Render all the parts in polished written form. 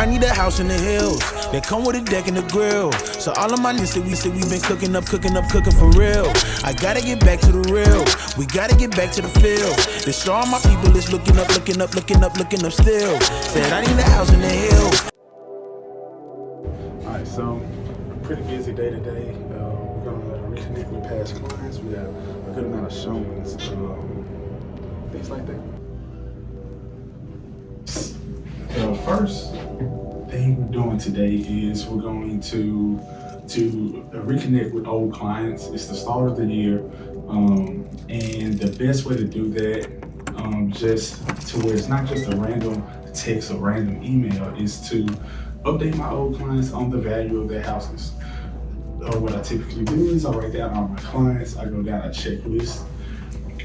need a house in the hills that come with a deck and a grill. So all of my niggas say we been cooking for real. I gotta get back to the real. We gotta get back to the field. This all my people is looking up still. Said I need a house in the hills. Alright, so pretty busy day today. We're gonna reconnect with past clients. We have a good amount of showings, things like that. The first thing we're doing today is we're going to reconnect with old clients. It's the start of the year, and the best way to do that, just to where it's not just a random text or random email, is to update my old clients on the value of their houses. What I typically do is I write down all my clients, I go down a checklist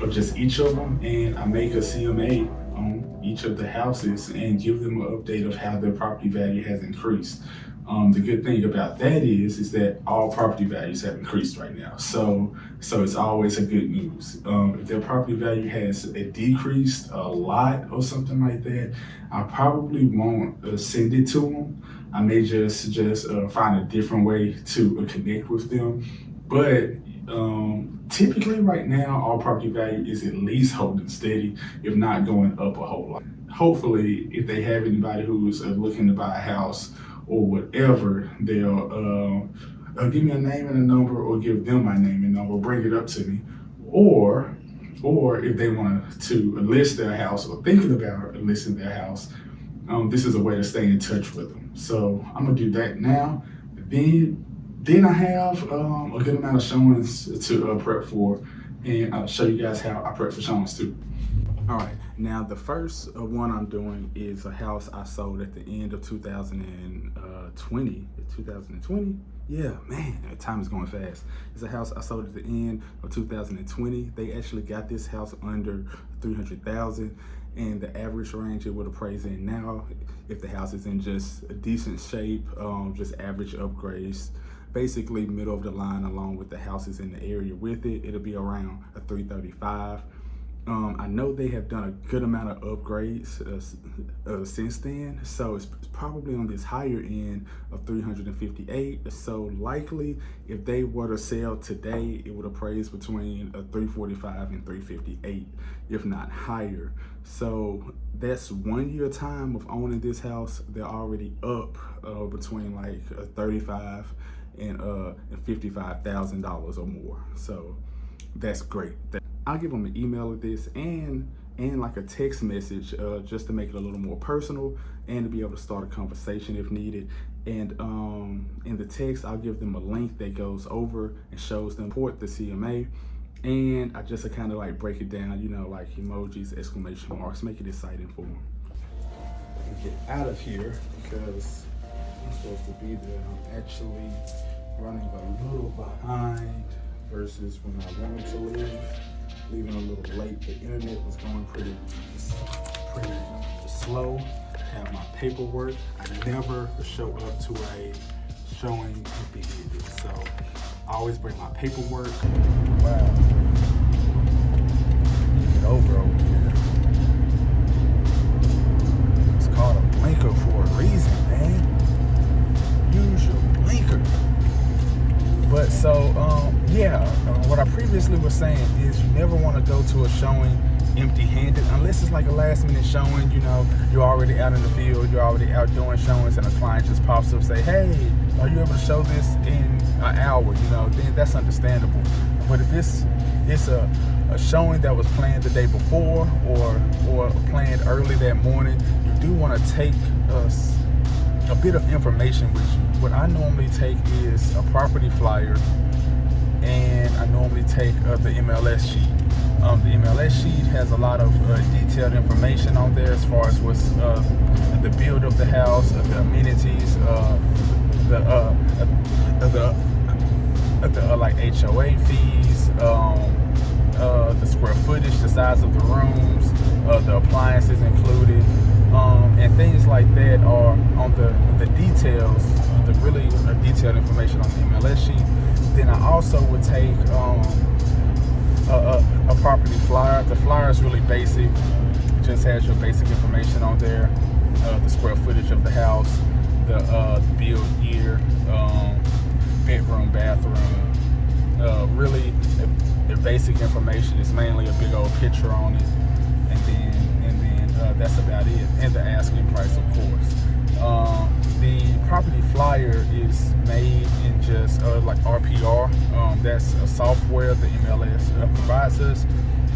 of just each of them, and I make a CMA on each of the houses and give them an update of how their property value has increased. The good thing about that is that all property values have increased right now. So it's always a good news. If their property value has decreased a lot or something like that, I probably won't send it to them. I may just find a different way to connect with them. But typically right now, all property value is at least holding steady, if not going up a whole lot. Hopefully, if they have anybody who's looking to buy a house or whatever, they'll give me a name and a number, or give them my name and number, bring it up to me. Or if they want to list their house or thinking about listing their house, this is a way to stay in touch with them. So I'm gonna do that now. Then I have a good amount of showings to prep for, and I'll show you guys how I prep for showings too. All right, now the first one I'm doing is a house I sold at the end of 2020. 2020? Yeah, man, time is going fast. It's a house I sold at the end of 2020. They actually got this house under $300,000, and the average range it would appraise in now, if the house is in just a decent shape, just average upgrades, basically middle of the line along with the houses in the area with it, it'll be around a 335. I know they have done a good amount of upgrades since then, so it's probably on this higher end of 358. So likely, if they were to sell today, it would appraise between a 345 and 358, if not higher. So that's 1 year time of owning this house. They're already up between like $35,000 and $55,000 or more. So that's great. I'll give them an email of this and like a text message just to make it a little more personal and to be able to start a conversation if needed. And in the text, I'll give them a link that goes over and shows them the CMA. And I just kind of like break it down, you know, like emojis, exclamation marks, make it exciting for them. Get out of here because I'm supposed to be there. I'm actually running a little behind versus when I wanted to leave. Leaving a little late. The internet was going pretty slow. Have my paperwork. I never show up to a showing empty-handed, so I always bring my paperwork. Wow. Get over here. It's called a blinker for a reason, man. Use your blinker. But so, what I previously was saying is you never want to go to a showing empty-handed unless it's like a last-minute showing. You know, you're already out in the field, you're already out doing showings, and a client just pops up and say, hey, are you able to show this in an hour? You know, then that's understandable. But if it's a showing that was planned the day before or planned early that morning, you do want to take a bit of information with you. What I normally take is a property flyer, and I normally take the MLS sheet. The MLS sheet has a lot of detailed information on there as far as what's the build of the house, the amenities, like HOA fees, the square footage, the size of the rooms, the appliances included, and things like that are on the details, the really detailed information on the MLS sheet. Then I also would take a property flyer. The flyer is really basic, just has your basic information on there, the square footage of the house, the build year, bedroom, bathroom. Really, the basic information is mainly a big old picture on it, and then that's about it. And the asking price, of course. The property flyer is made in just like RPR. That's a software the MLS provides us.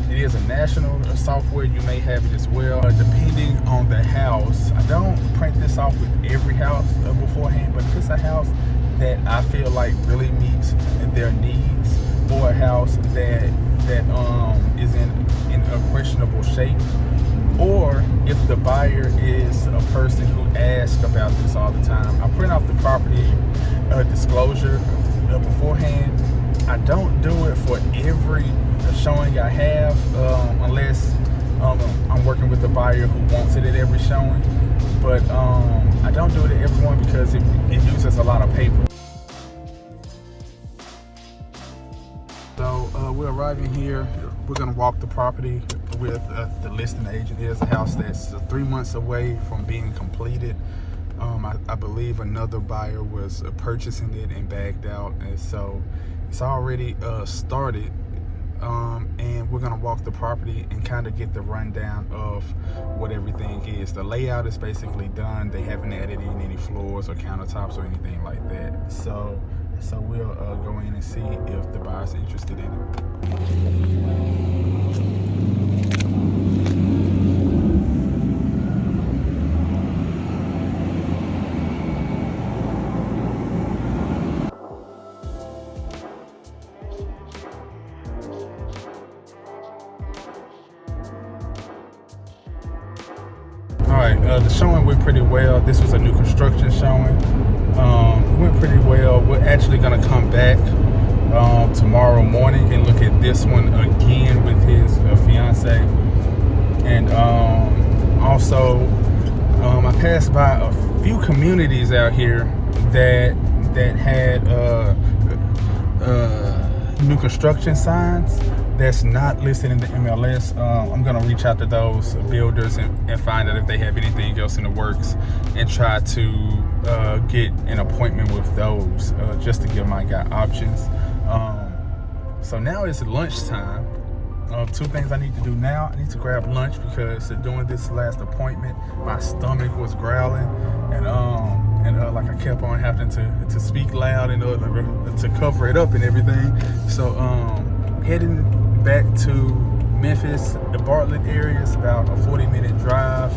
It is a national software. You may have it as well. Depending on the house, I don't print this off with every house beforehand, but if it's a house that I feel like really meets their needs, or a house that is in a questionable shape, or if the buyer is a person who asks about this all the time, I print off the property disclosure beforehand. I don't do it for every showing I have, unless I'm working with a buyer who wants it at every showing. But I don't do it at every one because it uses a lot of paper. So we're arriving here. We're gonna walk the property with the listing agent. Here's a house that's 3 months away from being completed. I believe another buyer was purchasing it and bagged out, and so it's already started. And we're gonna walk the property and kind of get the rundown of what everything is. The layout is basically done. They haven't added in any floors or countertops or anything like that. So we'll go in and see if the buyer's interested in it. Alright, the showing went pretty well. This was a new construction showing. It went pretty well. We're actually going to come back tomorrow morning and look at this one again with his fiance. And also, I passed by a few communities out here that had new construction signs that's not listed in the MLS. I'm gonna reach out to those builders and find out if they have anything else in the works, and try to get an appointment with those, just to give my guy options. So now it's lunchtime. Two things I need to do now. I need to grab lunch because doing this last appointment, my stomach was growling, and like I kept on having to speak loud in order to cover it up and everything. So heading back to Memphis, the Bartlett area, is about a 40-minute drive.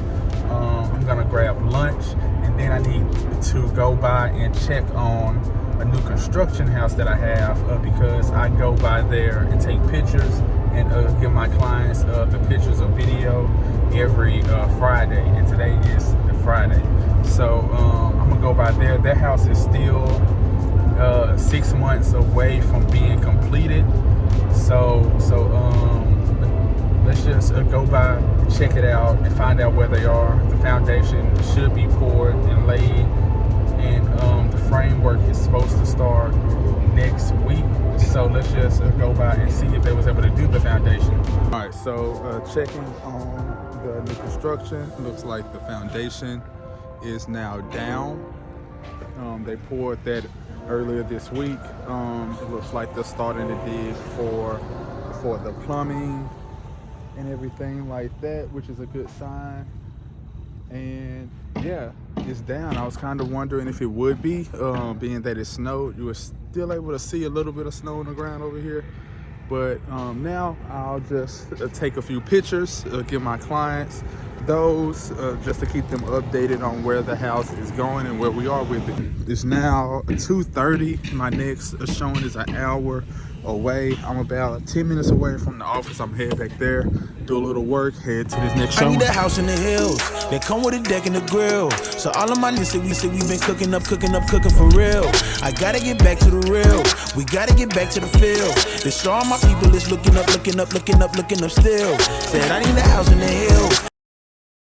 I'm gonna grab lunch, and then I need to go by and check on a new construction house that I have, because I go by there and take pictures and give my clients the pictures or video every Friday, and today is the Friday. So I'm gonna go by there. That house is still 6 months away from being completed. So let's just go by, check it out, and find out where they are. The foundation should be poured and laid, and the framework is supposed to start next week. So let's just go by and see if they was able to do the foundation. All right, so checking on the new construction. Looks like the foundation is now down. They poured that earlier this week. It looks like they're starting to dig for the plumbing and everything like that, which is a good sign. And yeah, it's down. I was kind of wondering if it would be, being that it snowed. You were still able to see a little bit of snow on the ground over here. But now I'll just take a few pictures, give my clients those, just to keep them updated on where the house is going and where we are with it. It's now 2:30. My next showing is an hour away. I'm about 10 minutes away from the office. I'm headed back there, do a little work, head to this next I showing. need a house in the hills that come with a deck and a grill. So all of my niggas we been cooking up for real. I gotta get back to the real. We gotta get back to the field. This all my people is looking up still. Said I need a house in the hills